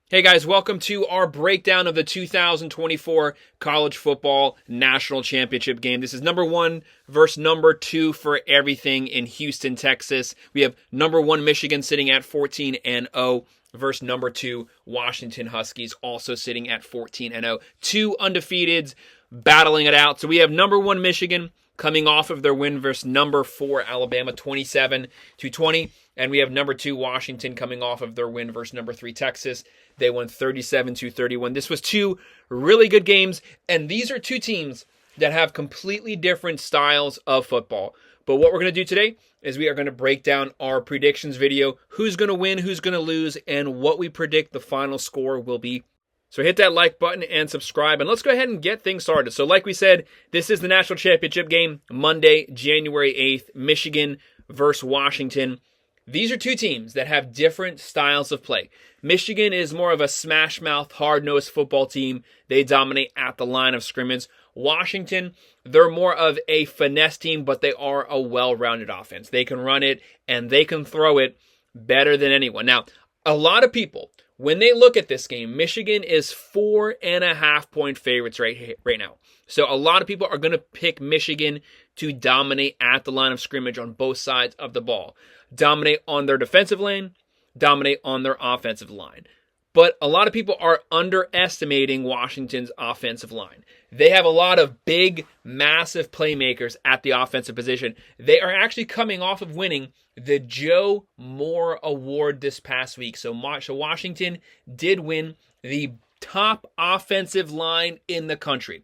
Hey guys, welcome to our breakdown of the 2024 College Football National Championship game. This is number 1 versus number 2 for everything in Houston, Texas. We have number 1 Michigan sitting at 14-0 versus number 2 Washington Huskies also sitting at 14-0. Two undefeateds battling it out. So we have number 1 Michigan coming off of their win versus number 4 Alabama 27-20, and we have number 2 Washington coming off of their win versus number 3 Texas. They won 37-31. This was two really good games, and these are two teams that have completely different styles of football. But what we're going to do today is we are going to break down our predictions video, who's going to win, who's going to lose, and what we predict the final score will be. So hit that like button and subscribe, and let's go ahead and get things started. So like we said, this is the national championship game, Monday, January 8th, Michigan versus Washington. These are two teams that have different styles of play. Michigan is more of a smash-mouth, hard-nosed football team. They dominate at the line of scrimmage. Washington, they're more of a finesse team, but they are a well-rounded offense. They can run it, and they can throw it better than anyone. Now, a lot of people, when they look at this game, Michigan is 4.5-point favorites right now. So a lot of people are going to pick Michigan to dominate at the line of scrimmage on both sides of the ball. Dominate on their defensive lane, dominate on their offensive line. But a lot of people are underestimating Washington's offensive line. They have a lot of big, massive playmakers at the offensive position. They are actually coming off of winning the Joe Moore Award this past week. So Washington did win the top offensive line in the country.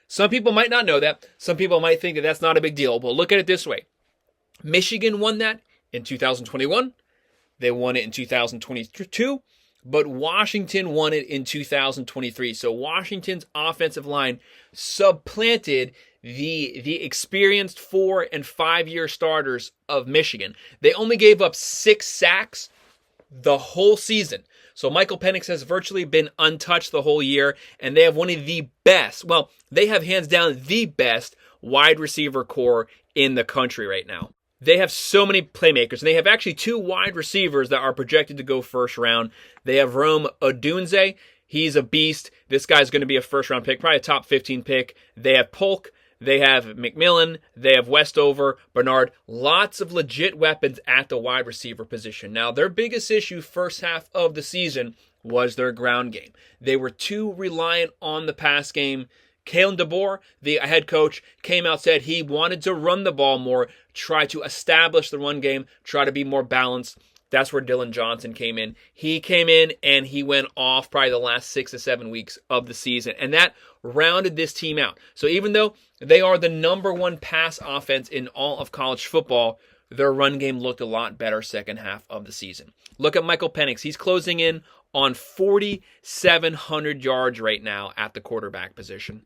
Some people might not know that. Some people might think that that's not a big deal. But look at it this way. Michigan won that in 2021. They won it in 2022. But Washington won it in 2023. So Washington's offensive line supplanted the experienced 4- and 5-year starters of Michigan. They only gave up 6 sacks the whole season. So Michael Penix has virtually been untouched the whole year, and they have one of the best, well, they have hands down the best wide receiver core in the country right now. They have so many playmakers, and they have actually 2 wide receivers that are projected to go first round. They have Rome Odunze. He's a beast. This guy's going to be a first-round pick, probably a top 15 pick. They have Polk. They have McMillan. They have Westover, Bernard. Lots of legit weapons at the wide receiver position. Now, their biggest issue first half of the season was their ground game. They were too reliant on the pass game. Kalen DeBoer, the head coach, came out, said he wanted to run the ball more, try to establish the run game, try to be more balanced. That's where Dylan Johnson came in. He came in and he went off probably the last 6 to 7 weeks of the season. And that rounded this team out. So even though they are the number 1 pass offense in all of college football, their run game looked a lot better second half of the season. Look at Michael Penix. He's closing in on 4,700 yards right now at the quarterback position.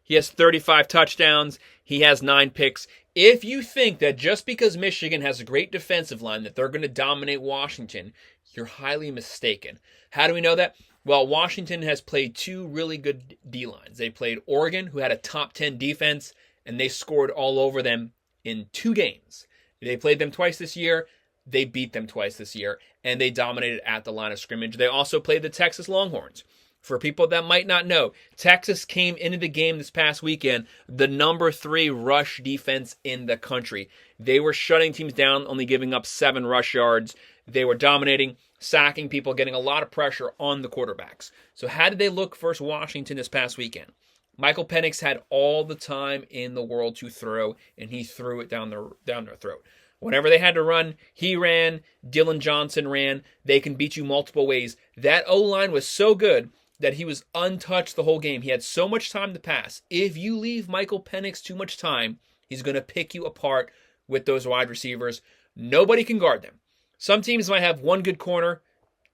He has 35 touchdowns. He has 9 picks. If you think that just because Michigan has a great defensive line that they're going to dominate Washington, you're highly mistaken. How do we know that? Well, Washington has played 2 really good D-lines. They played Oregon, who had a top 10 defense, and they scored all over them in 2 games. They played them twice this year. They beat them twice this year, and they dominated at the line of scrimmage. They also played the Texas Longhorns. For people that might not know, Texas came into the game this past weekend the number 3 rush defense in the country. They were shutting teams down, only giving up 7 rush yards. They were dominating, sacking people, getting a lot of pressure on the quarterbacks. So how did they look versus Washington this past weekend? Michael Penix had all the time in the world to throw, and he threw it down their throat. Whenever they had to run, he ran. Dylan Johnson ran. They can beat you multiple ways. That O-line was so good that he was untouched the whole game. He had so much time to pass. If you leave Michael Penix too much time, he's going to pick you apart with those wide receivers. Nobody can guard them. Some teams might have 1 good corner.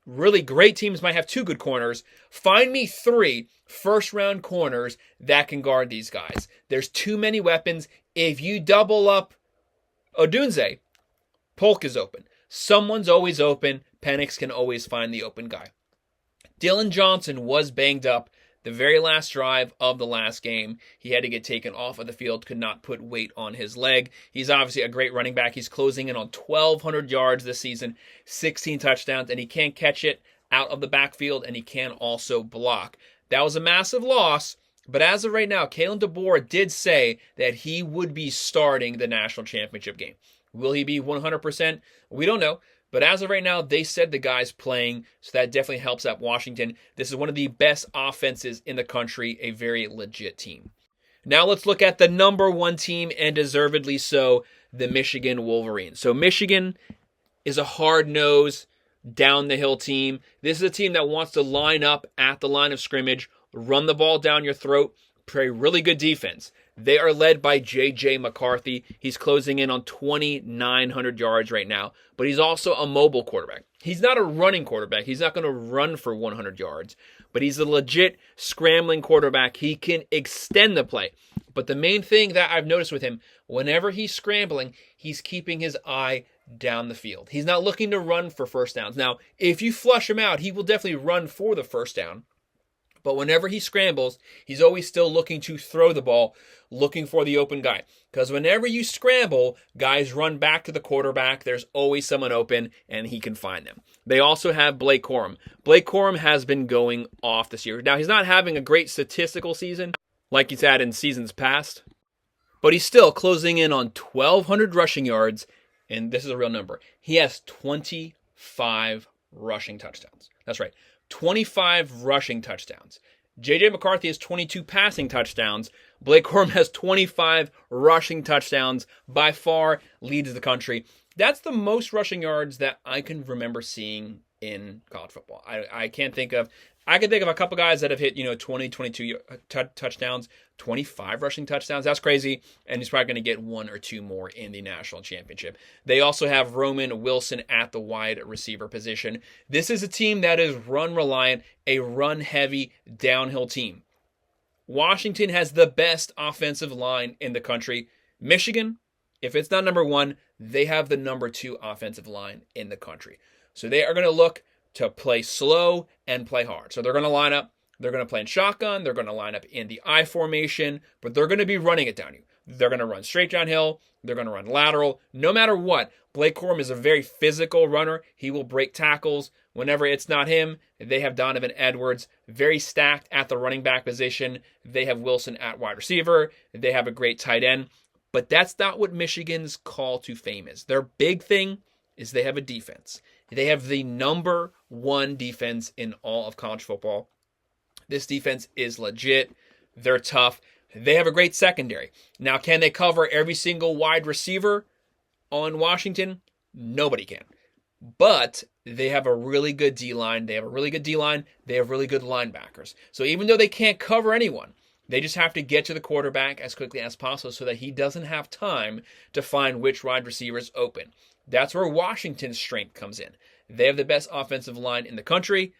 Really great teams might have 2 good corners. Find me 3 first-round corners that can guard these guys. There's too many weapons. If you double up Odunze, Polk is open. Someone's always open. Penix can always find the open guy. Dylan Johnson was banged up the very last drive of the last game. He had to get taken off of the field, could not put weight on his leg. He's obviously a great running back. He's closing in on 1,200 yards this season, 16 touchdowns, and he can't catch it out of the backfield, and he can also block. That was a massive loss, but as of right now, Kalen DeBoer did say that he would be starting the national championship game. Will he be 100%? We don't know. But as of right now, they said the guy's playing, so that definitely helps out Washington. This is one of the best offenses in the country, a very legit team. Now let's look at the number one team, and deservedly so, the Michigan Wolverines. So Michigan is a hard-nosed, down-the-hill team. This is a team that wants to line up at the line of scrimmage, run the ball down your throat, play really good defense. They are led by J.J. McCarthy. He's closing in on 2,900 yards right now, but he's also a mobile quarterback. He's not a running quarterback. He's not going to run for 100 yards, but he's a legit scrambling quarterback. He can extend the play. But the main thing that I've noticed with him, whenever he's scrambling, he's keeping his eye down the field. He's not looking to run for first downs. Now, if you flush him out, he will definitely run for the first down. But whenever he scrambles, he's always still looking to throw the ball, looking for the open guy. Because whenever you scramble, guys run back to the quarterback. There's always someone open, and he can find them. They also have Blake Corum. Blake Corum has been going off this year. Now, he's not having a great statistical season like he's had in seasons past, but he's still closing in on 1,200 rushing yards, and this is a real number. He has 25 rushing touchdowns. That's right. 25 rushing touchdowns. J.J. McCarthy has 22 passing touchdowns. Blake Corum has 25 rushing touchdowns. By far leads the country. That's the most rushing yards that I can remember seeing in college football. I can think of a couple guys that have hit 20, 22 touchdowns, 25 rushing touchdowns. That's crazy, and he's probably going to get one or two more in the national championship. They also have Roman Wilson at the wide receiver position. This is a team that is run reliant, a run heavy downhill team. Washington has the best offensive line in the country. Michigan, if it's not number one, they have the number two offensive line in the country. So they are going to look to play slow and play hard. So they're going to line up. They're going to play in shotgun. They're going to line up in the I formation, but they're going to be running it down you. They're going to run straight downhill. They're going to run lateral. No matter what, Blake Corum is a very physical runner. He will break tackles. Whenever it's not him, they have Donovan Edwards, very stacked at the running back position. They have Wilson at wide receiver. They have a great tight end. But that's not what Michigan's call to fame is. Their big thing is they have a defense. They have the number one defense in all of college football. This defense is legit. They're tough. They have a great secondary. Now, can they cover every single wide receiver on Washington? Nobody can. But they have a really good D-line. They have really good linebackers. So even though they can't cover anyone, they just have to get to the quarterback as quickly as possible so that he doesn't have time to find which wide receiver is open. That's where Washington's strength comes in. They have the best offensive line in the country.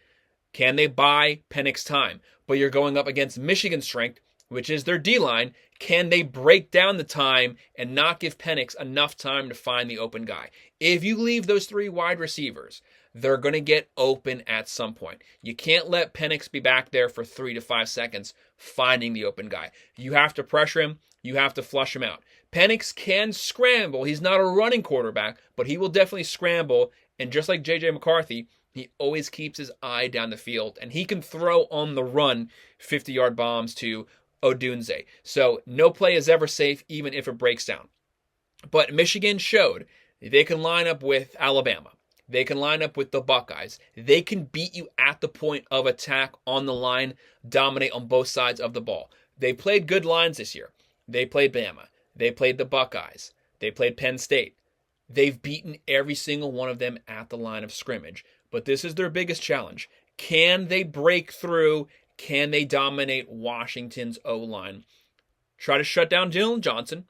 Can they buy Penix time? But you're going up against Michigan's strength, which is their D-line. Can they break down the time and not give Penix enough time to find the open guy? If you leave those three wide receivers, they're going to get open at some point. You can't let Penix be back there for 3 to 5 seconds finding the open guy. You have to pressure him. You have to flush him out. Penix can scramble. He's not a running quarterback, but he will definitely scramble. And just like J.J. McCarthy, he always keeps his eye down the field. And he can throw on the run 50-yard bombs to Odunze. So no play is ever safe, even if it breaks down. But Michigan showed they can line up with Alabama. They can line up with the Buckeyes. They can beat you at the point of attack on the line, dominate on both sides of the ball. They played good lines this year. They played Bama. They played the Buckeyes. They played Penn State. They've beaten every single one of them at the line of scrimmage. But this is their biggest challenge. Can they break through? Can they dominate Washington's O-line? Try to shut down Dylan Johnson.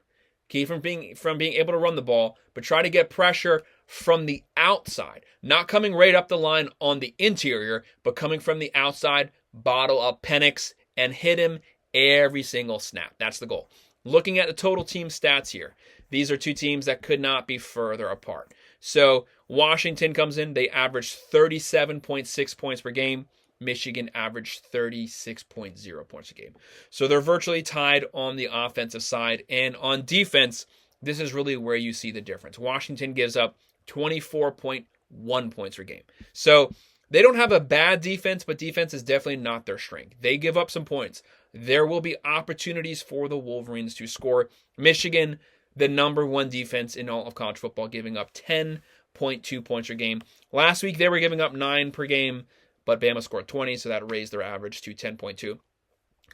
Keep from being able to run the ball, but try to get pressure from the outside. Not coming right up the line on the interior, but coming from the outside, bottle up Penix, and hit him every single snap. That's the goal. Looking at the total team stats here, these are two teams that could not be further apart. So Washington comes in, they average 37.6 points per game. Michigan averaged 36.0 points a game. So they're virtually tied on the offensive side. And on defense, this is really where you see the difference. Washington gives up 24.1 points per game. So They don't have a bad defense, but defense is definitely not their strength. They give up some points. There will be opportunities for the Wolverines to score. Michigan, the number one defense in all of college football, giving up 10.2 points per game. Last week, they were giving up 9 per game, but Bama scored 20, so that raised their average to 10.2.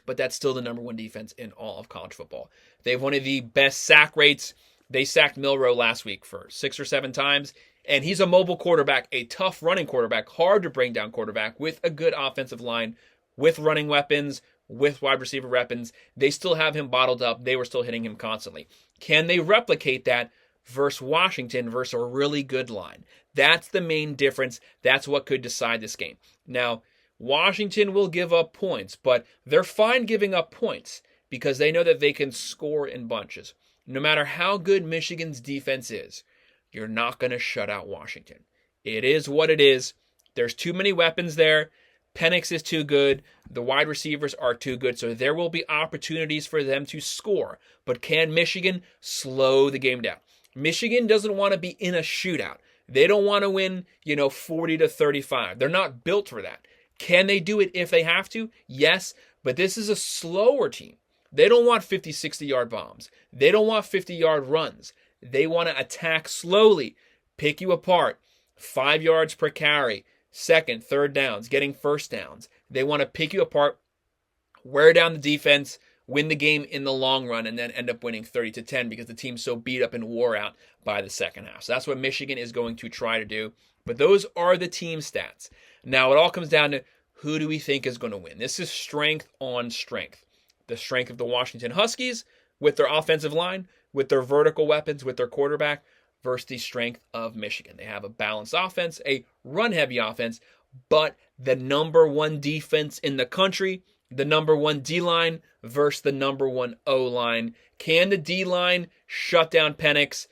But that's still the number one defense in all of college football. They have one of the best sack rates. They sacked Milroe last week for 6 or 7 times. And he's a mobile quarterback, a tough running quarterback, hard to bring down quarterback with a good offensive line, with running weapons, with wide receiver weapons. They still have him bottled up. They were still hitting him constantly. Can they replicate that versus Washington versus a really good line? That's the main difference. That's what could decide this game. Now, Washington will give up points, but they're fine giving up points because they know that they can score in bunches. No matter how good Michigan's defense is, you're not going to shut out Washington. It is what it is. There's too many weapons there. Penix is too good. The wide receivers are too good. So there will be opportunities for them to score. But can Michigan slow the game down? Michigan doesn't want to be in a shootout. They don't want to win, 40-35. They're not built for that. Can they do it if they have to? Yes, but this is a slower team. They don't want 50, 60-yard bombs. They don't want 50-yard runs. They want to attack slowly, pick you apart, 5 yards per carry, second, third downs, getting first downs. They want to pick you apart, wear down the defense, win the game in the long run, and then end up winning 30-10 because the team's so beat up and wore out by the second half. So that's what Michigan is going to try to do. But those are the team stats. Now it all comes down to who do we think is going to win. This is strength on strength. The strength of the Washington Huskies with their offensive line, with their vertical weapons, with their quarterback, versus the strength of Michigan. They have a balanced offense, a run-heavy offense, but the number one defense in the country, the number one D-line versus the number one O-line. Can the D-line shut down Penix,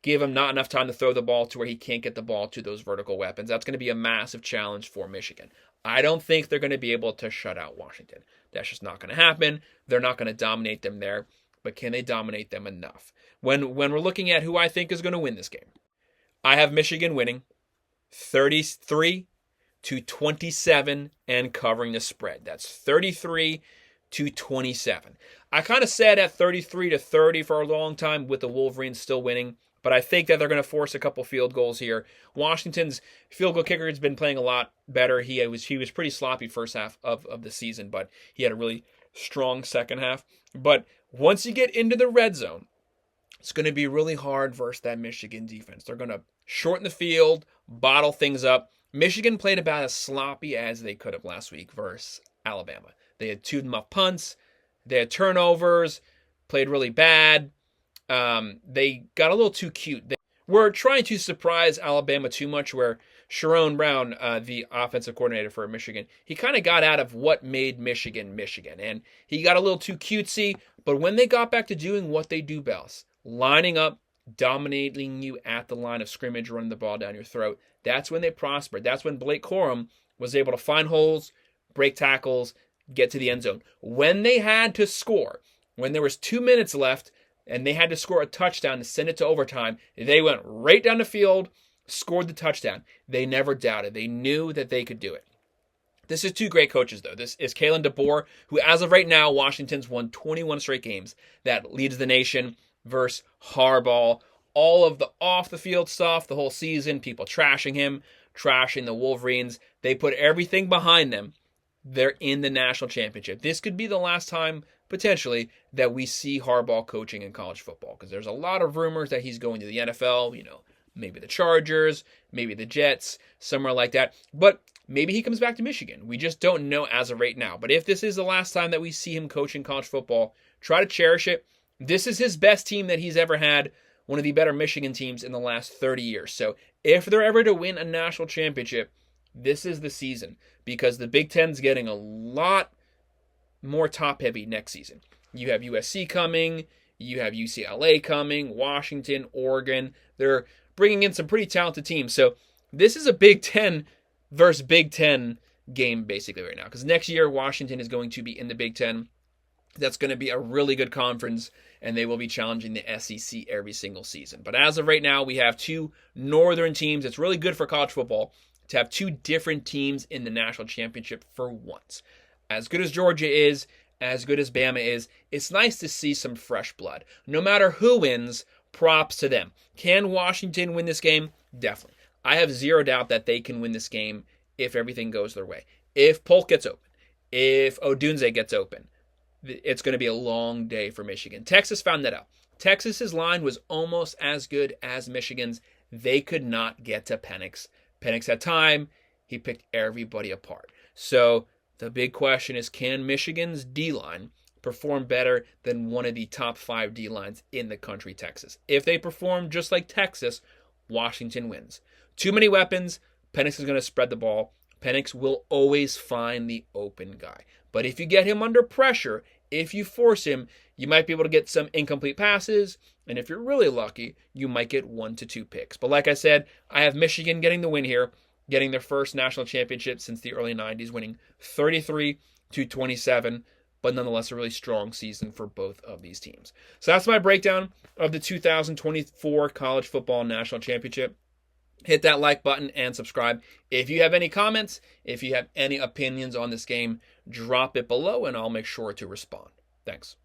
give him not enough time to throw the ball to where he can't get the ball to those vertical weapons? That's going to be a massive challenge for Michigan. I don't think they're going to be able to shut out Washington. That's just not going to happen. They're not going to dominate them there. But can they dominate them enough? When we're looking at who I think is going to win this game, I have Michigan winning 33-27 and covering the spread. That's 33-27. I kind of said at 33-30 for a long time with the Wolverines still winning, but I think that they're going to force a couple field goals here. Washington's field goal kicker has been playing a lot better. He was pretty sloppy first half of the season, but he had a really strong second half. But once you get into the red zone, it's going to be really hard versus that Michigan defense. They're going to shorten the field, bottle things up. Michigan played about as sloppy as they could have last week versus Alabama. They had 2 muff punts. They had turnovers, played really bad. They got a little too cute. They were trying to surprise Alabama too much where Sharon Brown, the offensive coordinator for Michigan, he kind of got out of what made Michigan, Michigan. And he got a little too cutesy. But when they got back to doing what they do best, lining up, dominating you at the line of scrimmage, running the ball down your throat, that's when they prospered. That's when Blake Corum was able to find holes, break tackles, get to the end zone. When they had to score, when there was 2 minutes left, and they had to score a touchdown to send it to overtime, they went right down the field, scored the touchdown. They never doubted. They knew that they could do it. This is 2 great coaches, though. This is Kalen DeBoer, who as of right now, Washington's won 21 straight games. That leads the nation versus Harbaugh. All of the off-the-field stuff, the whole season, people trashing him, trashing the Wolverines. They put everything behind them. They're in the national championship. This could be the last time, potentially, that we see Harbaugh coaching in college football because there's a lot of rumors that he's going to the NFL, maybe the Chargers, maybe the Jets, somewhere like that. But maybe he comes back to Michigan. We just don't know as of right now. But if this is the last time that we see him coaching college football, try to cherish it. This is his best team that he's ever had, one of the better Michigan teams in the last 30 years. So if they're ever to win a national championship, this is the season because the Big Ten's getting a lot more top-heavy next season. You have USC coming, you have UCLA coming, Washington, Oregon. They're bringing in some pretty talented teams. So this is a Big Ten versus Big Ten game basically right now because next year Washington is going to be in the Big Ten. That's going to be a really good conference, and they will be challenging the SEC every single season. But as of right now, we have 2 northern teams. It's really good for college football to have two different teams in the national championship for once. As good as Georgia is, as good as Bama is, it's nice to see some fresh blood. No matter who wins, props to them. Can Washington win this game? Definitely. I have zero doubt that they can win this game if everything goes their way. If Polk gets open, if Odunze gets open, it's going to be a long day for Michigan. Texas found that out. Texas's line was almost as good as Michigan's. They could not get to Penix. Penix had time. He picked everybody apart. So the big question is, can Michigan's D-line perform better than one of the top 5 D-lines in the country, Texas? If they perform just like Texas, Washington wins. Too many weapons. Penix is going to spread the ball. Penix will always find the open guy. But if you get him under pressure, if you force him, you might be able to get some incomplete passes. And if you're really lucky, you might get 1 to 2 picks. But like I said, I have Michigan getting the win here, getting their first national championship since the early 90s, winning 33-27, but nonetheless a really strong season for both of these teams. So that's my breakdown of the 2024 College Football National Championship. Hit that like button and subscribe. If you have any comments, if you have any opinions on this game, drop it below and I'll make sure to respond. Thanks.